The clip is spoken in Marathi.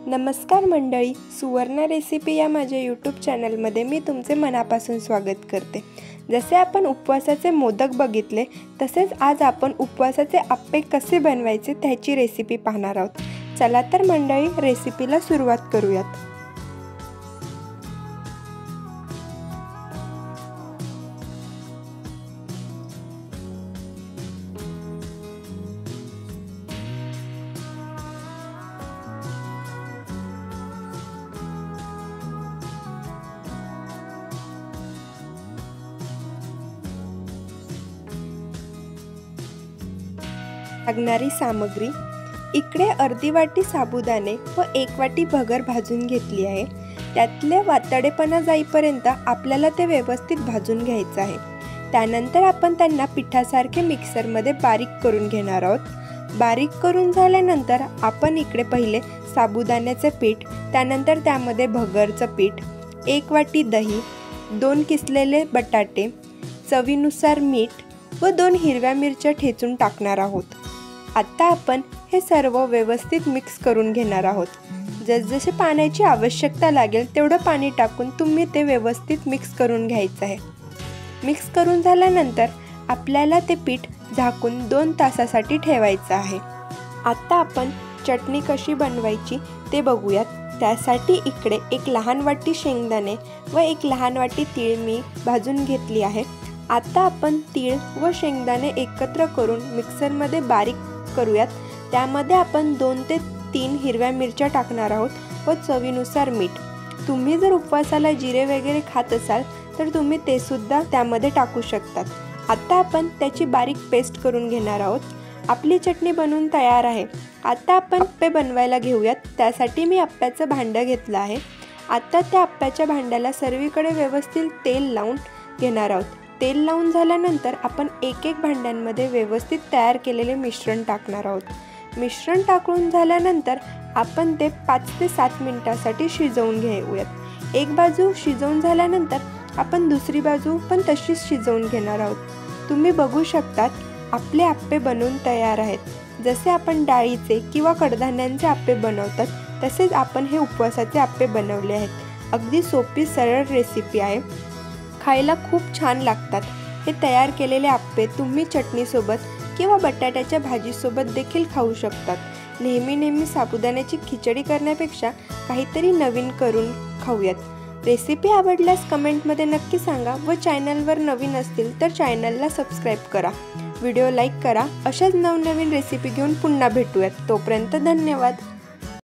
नमस्कार मंडळी, सुवर्ण रेसिपी या माझ्या यूट्यूब चॅनलमध्ये मी तुमचे मनापासून स्वागत करते। जसे आपण उपवासाचे मोदक बघितले तसेच आज आपण उपवासाचे आप्पे कसे बनवायचे त्याची रेसिपी पाहणार आहोत। चला तर मंडळी, रेसिपीला सुरुवात करूयात। लागणारी सामग्री, इकडे अर्धी वाटी साबुदाणे व 1 वाटी भगर भाजून घेतली आहे। त्यातले वातडेपणा जाईपर्यंत आपल्याला ते व्यवस्थित भाजून घ्यायचं आहे। त्यानंतर आपण त्यांना पिठासारखे मिक्सरमध्ये बारीक करून घेणार आहोत। बारीक करून झाल्यानंतर आपण इकडे पहिले साबुदाण्याचे पीठ, त्यानंतर त्यामध्ये भगरचं पीठ, 1 वाटी दही, 2 किसलेले बटाटे, चवीनुसार मीठ व 2 हिरव्या मिरच्या ठेचून टाकणार आहोत। आता आपण हे सर्व व्यवस्थित मिक्स करून घेणार आहोत। जसजसे पाण्याची आवश्यकता लागेल तेवढं पाणी टाकून तुम्ही ते व्यवस्थित मिक्स करून घ्यायचं आहे। मिक्स करून झाल्यानंतर आपल्याला ते पीठ झाकून 2 तासासाठी ठेवायचं आहे। आता आपण चटणी कशी बनवायची ते बघूयात। त्यासाठी इकडे 1 लहान वाटी शेंगदाणे व 1 लहान वाटी तीळ मी भाजून घेतली आहे। आता आपण तीळ व शेंगदाणे एकत्र करून मिक्सरमध्ये बारीक करूयात। त्यामध्ये आपण 2 ते 3 हिरव्या मिरच्या टाकणार आहोत व चवीनुसार मीठ। तुम्ही जर उपवासाला जिरे वगैरे खात असाल तर तुम्ही ते सुद्धा त्यामध्ये टाकू शकतात। आता आपण त्याची बारीक पेस्ट करून घेणार आहोत। आपली चटणी बनवून तयार आहे। आता आपण आप्पे बनवायला घेऊयात। त्यासाठी मी आप्प्याचं भांडं घेतलं आहे। आता त्या आप्प्याच्या भांड्याला सर्वीकडे व्यवस्थित तेल लावून घेणार आहोत। तेल लावून झाल्यानंतर आपण एक भांड्यांमध्ये व्यवस्थित तयार केलेले मिश्रण टाकणार आहोत। मिश्रण टाकून झाल्यानंतर आपण ते 5 ते 7 मिनिटांसाठी शिजवून घेऊयात। एक बाजू शिजवून झाल्यानंतर आपण दुसरी बाजू पण तशीच शिजवून घेणार आहोत। तुम्ही बघू शकतात आपले आप्पे बनवून तयार आहेत। जसे आपण डाळीचे किंवा कडधान्यांचे आप्पे बनवतात तसेच आपण हे उपवासाचे आप्पे बनवले आहेत। अगदी सोपी सरळ रेसिपी आहे, खायला खूप छान लागतात। हे तयार केलेले आप्पे तुम्ही चटणीसोबत किंवा बटाट्याच्या भाजीसोबत देखील खाऊ शकतात। नेहमी साबुदाण्याची खिचडी करण्यापेक्षा काहीतरी नवीन करून खाऊयात। रेसिपी आवडल्यास कमेंटमध्ये नक्की सांगा व चॅनलवर नवीन असतील तर चॅनलला सबस्क्राईब करा, व्हिडिओ लाईक करा। अशाच नवनवीन रेसिपी घेऊन पुन्हा भेटूयात। तोपर्यंत धन्यवाद।